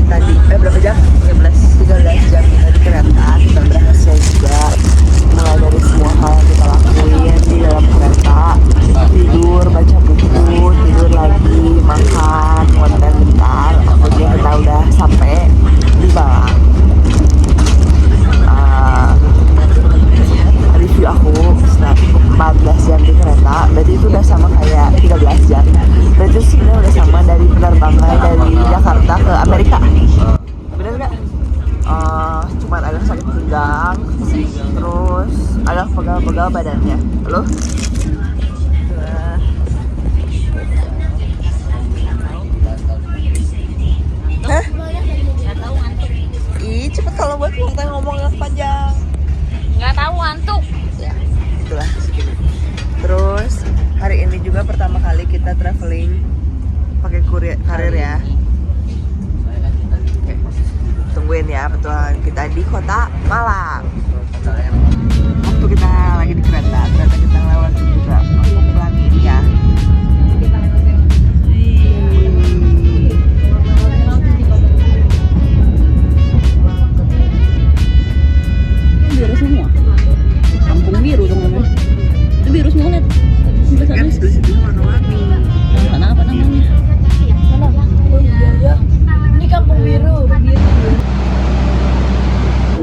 tadi berapa jam? 13 jam kita di kereta. Kita berhasil juga mulai dari semua hal yang kita lakuin di dalam kereta. Tidur, baca buku, tidur lagi, makan, ngonten bentar. Akhirnya kita udah sampai di Malang. Review aku 14 jam di kereta, berarti itu udah sama kayak 13 jam. Berarti itu sebenarnya udah sama dari penerbangan dari Jakarta ke Amerika. Bener nggak? Cuman agak sakit pinggang, terus agak pegal-pegal badannya. Halo? Hah? Ih, cepet kalau buat ngomong yang panjang. Nggak tahu ngantuk. Ya, itulah segini. Terus hari ini juga pertama kali kita traveling pakai karir ya. Oke. Tungguin ya petualangan kita di kota Malang. Waktu kita lagi di kereta, ternyata kita ngelewatin juga Kampung Pelangi ya. Biru semua. Kampung biru dong namanya. Itu biru semua lihat. Kan di situ warna-warni. Sana apa namanya? Mana? Oh iya. Ini kampung biru.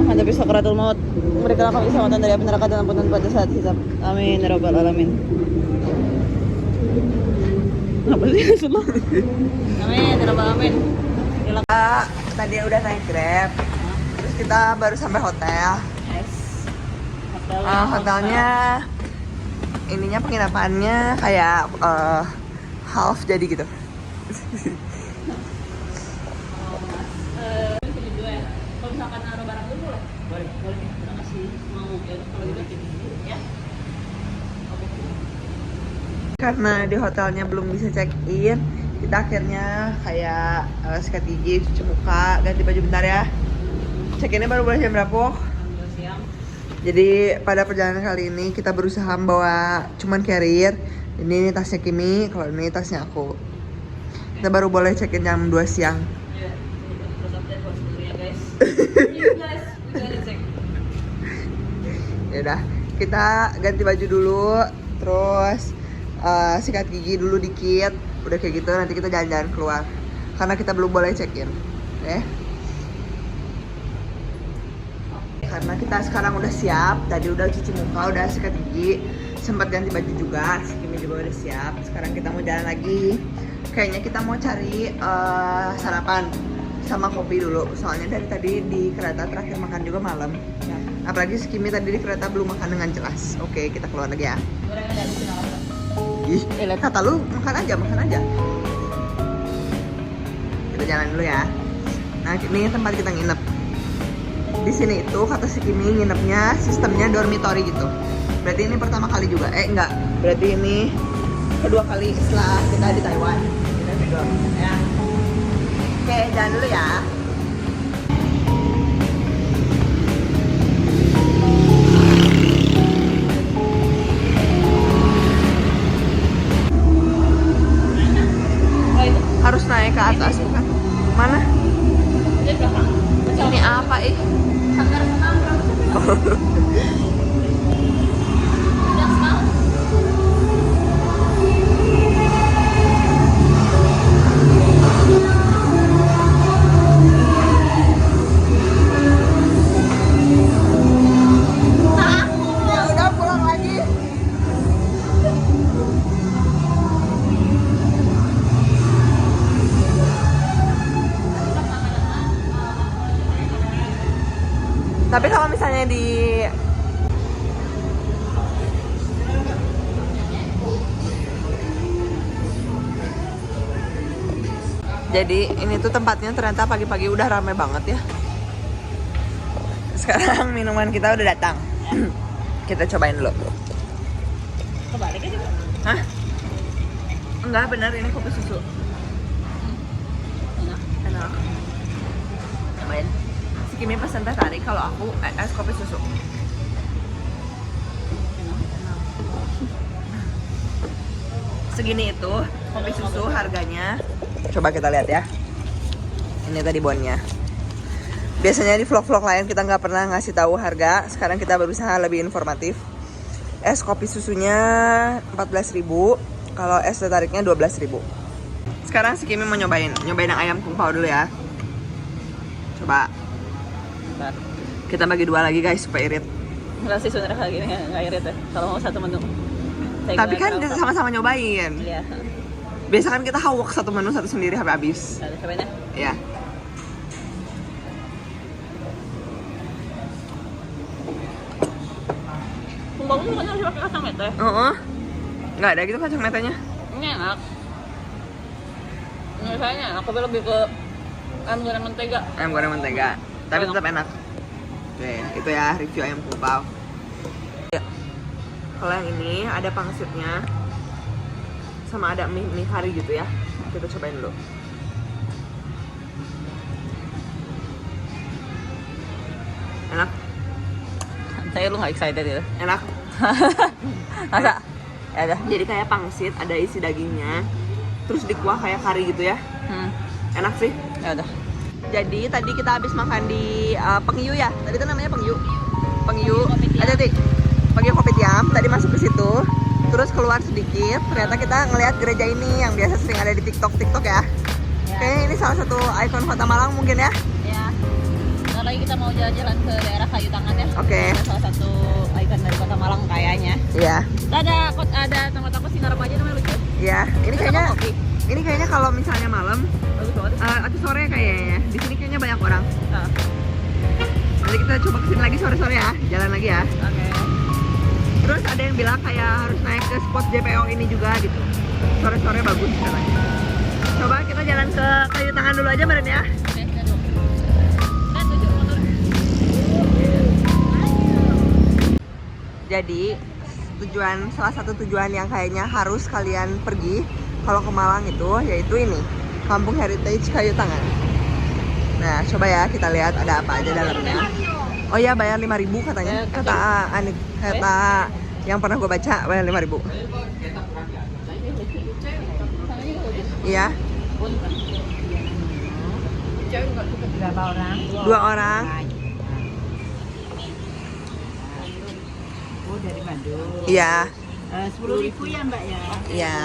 Ada bisa keratul maut. Mereka kami keselamatan dari api neraka dan ampunan pada saat hisab. Amin ya rabbal alamin. Apa sih Rasulullah? Amin ya rabbal alamin. Tadi udah naik Grab. Terus kita baru sampai hotel. Hotelnya ininya penginapannya kayak half jadi gitu. Kalau misalkan naruh barang dulu boleh? Boleh. Terima kasih. Mau ya kalau gitu ya. Karena di hotelnya belum bisa check in, kita akhirnya kayak sikat gigi, cuci muka, ganti baju bentar ya. Check innya baru boleh jam berapa? Siang. Jadi pada perjalanan kali ini kita berusaha membawa cuman carrier. Ini tasnya Kimi, kalau ini tasnya aku. Kita baru boleh check in jam 2 siang. Ya, terus update host dulu ya guys. Guys, udah cek. Ya udah, kita ganti baju dulu, terus sikat gigi dulu dikit. Udah kayak gitu nanti kita jalan-jalan keluar. Karena kita belum boleh check in. Oke. Karena kita sekarang udah siap, tadi udah cuci muka, udah sikat gigi, sempat ganti baju juga, si Kimi juga udah siap. Sekarang kita mau jalan lagi. Kayaknya kita mau cari sarapan sama kopi dulu. Soalnya dari tadi di kereta terakhir makan juga malam. Ya. Apalagi si Kimi tadi di kereta belum makan dengan jelas. Oke, kita keluar lagi ya. Ih, kata lu makan aja. Kita jalan dulu ya. Nah, ini tempat kita nginep. Di sini itu kata si Kimi nginepnya sistemnya dormitory gitu. Berarti ini pertama kali juga. Enggak. Berarti ini kedua kali setelah kita di Taiwan. Kita di dorm ya. Oke, jalan dulu ya. Harus naik ke atas bukan? Mana? Ini apa ih? Ya udah pulang lagi. Tapi kalau misalnya di jadi ini tuh tempatnya ternyata pagi-pagi udah rame banget ya. Sekarang minuman kita udah datang. Kita cobain dulu. Kebalik aja. Hah? Enggak, bener ini kopi susu. Enak. Cobain. Si Kimi pesen teh tarik, kalau aku es kopi susu. Segini itu kopi susu harganya. Coba kita lihat ya. Ini tadi bonnya. Biasanya di vlog-vlog lain kita nggak pernah ngasih tahu harga. Sekarang kita berusaha lebih informatif. Es kopi susunya 14.000. Kalau es teh tariknya 12.000. Sekarang si Kimi mau nyobain yang ayam kung pao dulu ya. Coba. Bentar. Kita bagi dua lagi guys supaya irit. Enggak sih sebenarnya kayak gini nggak irit ya. Kalau mau satu menu. Tapi kan sama-sama nyobain. Iya. Biasa kan kita hawak satu menu satu sendiri sampai habis. Nah, cobain ya. Ya. Kung pao bukan harus pakai kacang mete. Nggak ada gitu kacang metenya. Ini enak. Misalnya aku lebih ke ayam goreng mentega. Ayam goreng mentega. Tapi Enak. tetap enak. Oke, itu ya review ayam kung pao. Ya. Kalau yang ini ada pangsitnya. Sama ada mie kari gitu ya. Kita cobain dulu. Enak? Saya lu nggak excited ya? Enak. Masa? Ya udah. Jadi kayak pangsit, ada isi dagingnya. Terus dikuah kayak kari gitu ya. Enak sih. Ya udah. Jadi tadi kita habis makan di Pengyu ya. Tadi kan namanya Pengyu. Pengyu. Ada ti. Pengyu Kopitiam. Tadi masuk ke situ. Terus keluar sedikit. Ternyata kita ngelihat gereja ini yang biasa sering ada di TikTok ya. Kayaknya ini salah satu ikon Kota Malang mungkin ya. Ya. Ntar lagi kita mau jalan-jalan ke daerah Kayu Tangan ya. Oke. Ada salah satu ikon dari Kota Malang kayaknya. Iya. Ada tempat-tempat Sinarap aja namanya lucu. Iya. Ini Terus kayaknya sama kopi. ini kayaknya kalau misalnya malam Bagus banget. atau sore kayaknya. Di sini kayaknya banyak orang. Nah, Nanti kita coba kesini lagi sore-sore ya. Jalan lagi ya. oke. Terus ada yang bilang kayak harus naik ke spot JPO ini juga gitu. Sore-sore bagus katanya. Coba kita jalan ke Kayu Tangan dulu aja Maren ya. Oke, lihat dulu. Dan tujuh motor. Jadi salah satu tujuan yang kayaknya harus kalian pergi kalau ke Malang itu yaitu ini, Kampung Heritage Kayu Tangan. Nah, coba ya kita lihat ada apa aja dalamnya. Oh ya, bayar 5.000 katanya. Kata yang pernah gue baca bayar 5.000. Iya. Berapa orang? 2 orang. Oh, dari Bandung. Iya. 10.000 ya, Mbak ya? Iya.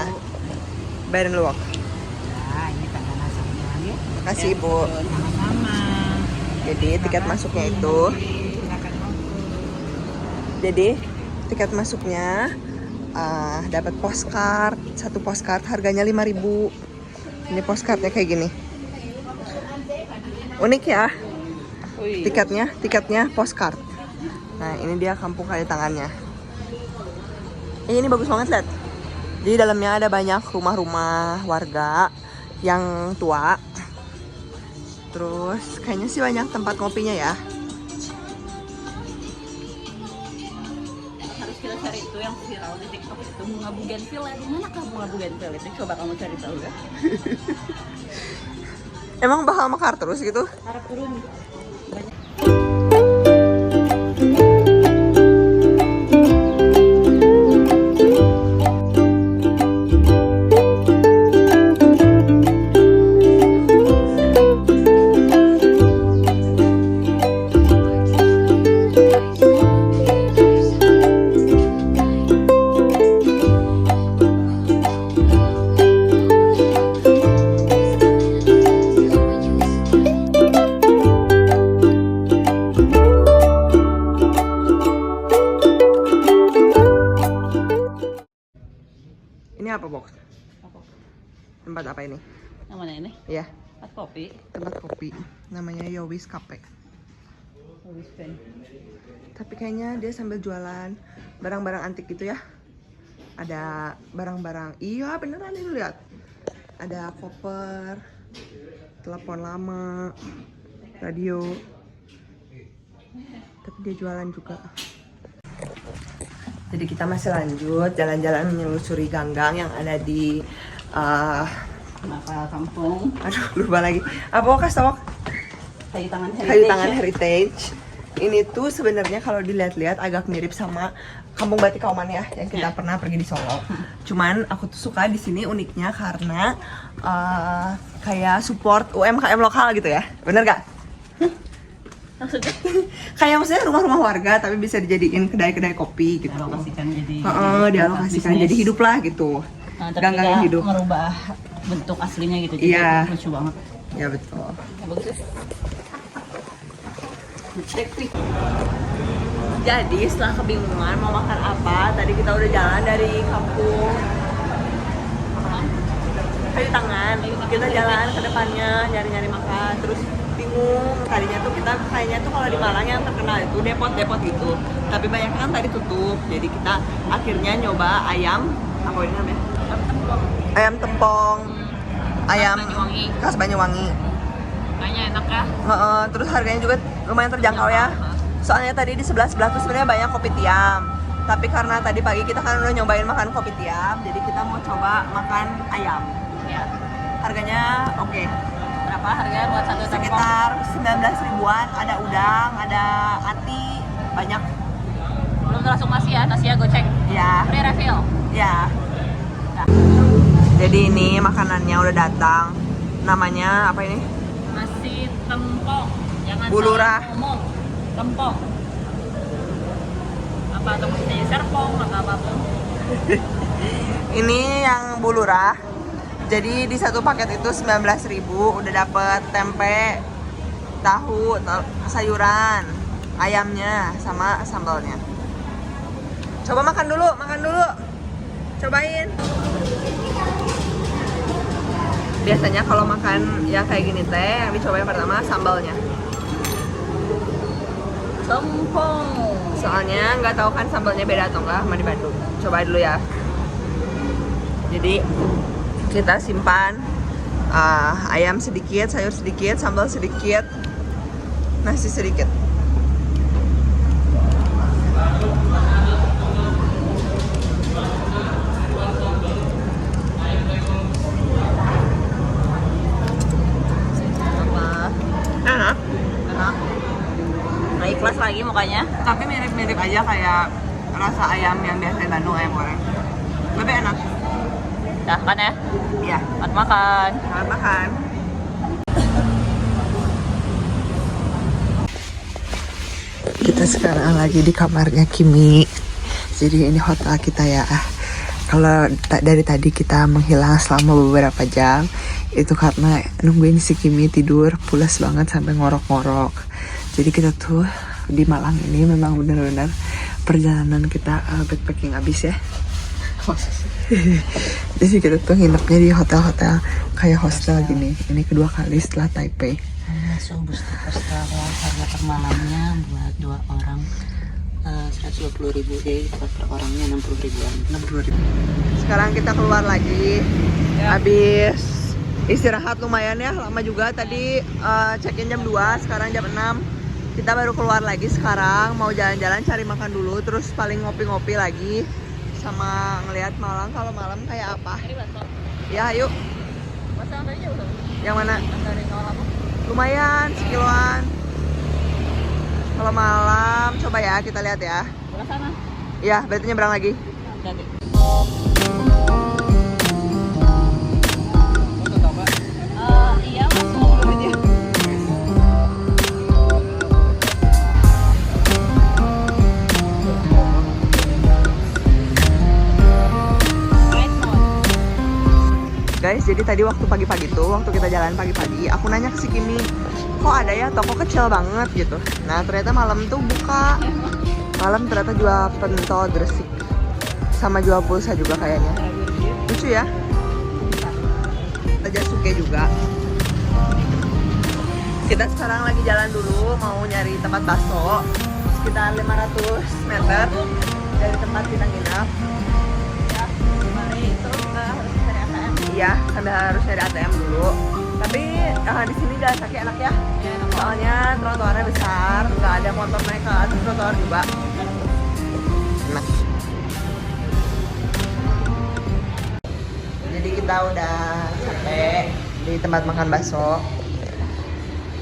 Bayarin lu. Nah, ini tanda nasabnya ya. Makasih Ibu. Sama-sama. Jadi tiket masuknya itu. Silakan masuk. Jadi tiket masuknya dapat postcard, satu postcard harganya 5.000. Ini postcardnya kayak gini. Unik ya. Wih. Tiketnya postcard. Nah, ini dia Kampung Kayu Tangannya. Ini bagus banget, lihat. Jadi dalamnya ada banyak rumah-rumah warga yang tua. Terus kayaknya sih banyak tempat ngopinya ya. Harus kita cari itu yang viral di TikTok itu bunga bugenvil ya. Di mana kah bunga bugenvil itu? Coba kamu cari tahu ya. Emang bakal mekar terus gitu? Harap turun. Ini apa, Box? Tempat apa ini? Yang mana ini? Iya, Tempat kopi. tempat kopi. Namanya Yowis Cafe. Tapi kayaknya dia sambil jualan barang-barang antik gitu ya. Ada barang-barang, iya beneran ini lihat. Ada koper, telepon lama, radio. Tapi dia jualan juga. Jadi kita masih lanjut jalan-jalan menyelusuri ganggang yang ada di Kenapa kampung? aduh lupa lagi. Apa kasih tau? Kayu Tangan Kayu Tangan Heritage. Ini tuh sebenarnya kalau dilihat-lihat agak mirip sama Kampung Batik Kauman ya, yang kita pernah pergi di Solo. Cuman aku tuh suka di sini uniknya karena kayak support UMKM lokal gitu ya. Bener gak? Maksudnya? Kayak maksudnya rumah-rumah warga tapi bisa dijadiin kedai-kedai kopi gitu. Dialokasikan jadi dialokasikan jadi hidup lah gitu. Nah, tapi Ganggangan nggak hidup. merubah bentuk aslinya gitu. Jadi Iya. lucu banget. Ya betul. Bagus ya. Jadi setelah kebingungan mau makan apa, tadi kita udah jalan dari kampung Kayu Tangan. Kita jalan ke depannya nyari-nyari makan, terus bingung. Tadinya tuh kita kayaknya tuh kalau di Malang yang terkenal itu depot-depot gitu. Tapi banyak kan tadi tutup. Jadi kita akhirnya nyoba ayam apa ini namanya? Ayam tempong. Ayam Banyuwangi. khas Banyuwangi. Kayaknya enak ya. Terus harganya juga lumayan terjangkau ya. Soalnya tadi di sebelah-sebelah tuh sebenarnya banyak kopi tiam. Tapi karena tadi pagi kita kan udah nyobain makan kopi tiam, jadi kita mau coba makan ayam. Ya. Harganya oke. Berapa harganya buat satu tempong? Sekitar 19 ribuan, ada udang, ada ati, banyak. Belum termasuk nasi ya, nasinya goceng. Ya, Free refill. ya. Jadi ini makanannya udah datang. Namanya apa ini? Nasi tempong. Jangan Bulurah. salah ngomong. Tempong. Apa atau mesti serpong atau apapun. Ini yang bulurah. Jadi di satu paket itu 19.000 udah dapet tempe, tahu, sayuran, ayamnya sama sambalnya. Coba makan dulu, cobain. Biasanya kalau makan yang kayak gini teh, yang dicobain pertama sambalnya. Tempong. Soalnya nggak tahu kan sambalnya beda atau enggak sama di Bandung. Cobain dulu ya. Jadi kita simpan ayam sedikit, sayur sedikit, sambal sedikit, nasi sedikit. Enak, Enak. Nah, ikhlas lagi mukanya. tapi mirip-mirip aja kayak rasa ayam yang biasa di Bandung, ayam goreng. Lebih enak. Dah kan ya? Iya, Selamat makan. selamat makan. Kita sekarang lagi di kamarnya Kimi. Jadi ini hotel kita ya. Kalau dari tadi kita menghilang selama beberapa jam, itu karena nungguin si Kimi tidur pulas banget sampai ngorok-ngorok. Jadi kita tuh di Malang ini memang benar-benar perjalanan kita backpacking abis ya. Jadi kita tuh nginepnya di hotel-hotel kayak hostel gini. Ini kedua kali setelah Taipei. So, booster harga per malamnya buat 2 orang 120.000 deh, per orangnya 60.000-an. 60.000. Sekarang kita keluar lagi. Habis istirahat lumayan ya, lama juga tadi check-in jam 2, sekarang jam 6. Kita baru keluar lagi sekarang, mau jalan-jalan cari makan dulu, terus paling ngopi-ngopi lagi sama ngelihat Malang kalau malam kayak apa. Ini bakso. Ya, yuk. Bakso yang tadi jauh tuh. Yang mana? Dari nol apa? Lumayan, sekiloan. Kalau malam, coba ya kita lihat ya. Belah sana. Ya, berarti nyebrang lagi. Jadi. Iya, Mas, mau duitnya. Guys, jadi tadi waktu pagi-pagi tuh, waktu kita jalan pagi-pagi, aku nanya ke si Kimi, kok ada ya toko kecil banget gitu. Nah, ternyata malam tuh buka. Malam ternyata jual pentol gresik. Sama jual pulsa juga kayaknya. Lucu ya. Ada Jasuke juga. Kita sekarang lagi jalan dulu, mau nyari tempat bakso. Sekitar 500 meter dari tempat kita nginap. Ya, mari terus harus cari ATM. Iya, sambil harus cari ATM dulu. Tapi di sini jalan kaki enak ya. Ya, enak. Soalnya trotoarnya besar, nggak ada motor naik ke atas trotoar juga. Enak. Jadi kita udah sampai di tempat makan bakso.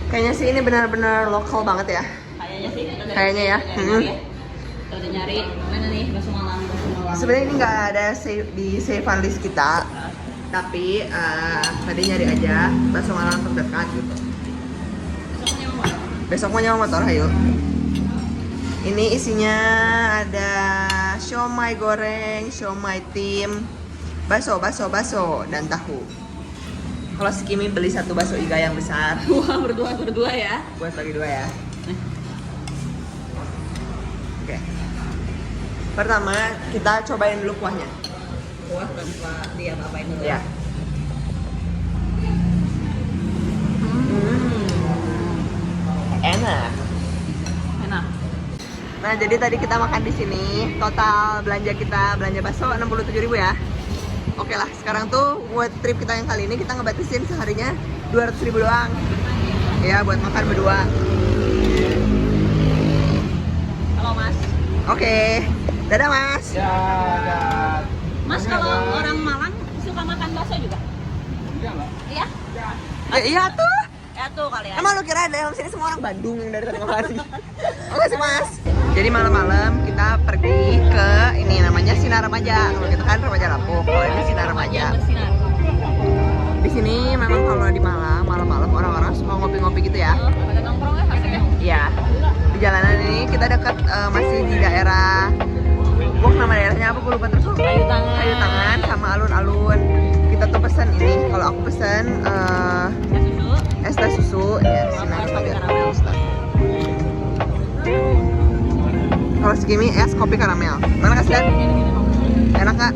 Kayaknya sih ini benar-benar lokal banget ya. Kayaknya sih. Kayaknya ya. Kita udah nyari mana nih bakso Malang. Sebenarnya ini nggak ada di save list kita, tapi tadi nyari aja bakso Malang terdekat gitu. Besok mau nyawa motor, ayo. Ini isinya ada siomay goreng, siomay tim, bakso, dan tahu. Kalau si Kimi beli satu bakso iga yang besar. Wah, berdua ya. Buat bagi dua ya. Oke. Pertama kita cobain dulu kuahnya. Wah, tanpa dia apa-apain dulu. Ya. Enak. Enak. Nah, jadi tadi kita makan di sini. Total belanja bakso 67.000 ya. Oke lah, sekarang tuh buat trip kita yang kali ini kita ngebatasin seharinya 200.000 doang. Ya, buat makan berdua. Halo Mas. Oke. Dadah, Mas. Ya, ada. Mas kalau orang Malang suka makan bakso juga? Iya, Mbak. Iya? Iya tuh. Ya tuh kalian. Emang lu kira ada yang sini semua orang Bandung yang dari tadi kemari? Oke sih, Mas. Jadi malam-malam kita pergi ke ini namanya Sinar Remaja. Kalau kita kan Remaja Lampung, kalau ini Sinar Remaja. Bersinar. Di sini memang kalau di Malang malam-malam orang-orang suka ngopi-ngopi gitu ya. Pada nongkrong ya hasilnya. Iya. Di jalanan ini kita dekat masih di daerah. Nama daerahnya apa? Gue lupa terus. Kayu Tangan. Kayu Tangan sama alun-alun. Kita tuh pesan ini. Kalau aku pesan Ya susu. es teh susu ya. Sama Sinar es kopi Remaja. karamel. Kalau segini es kopi karamel. Mana kasihan? Enak nggak?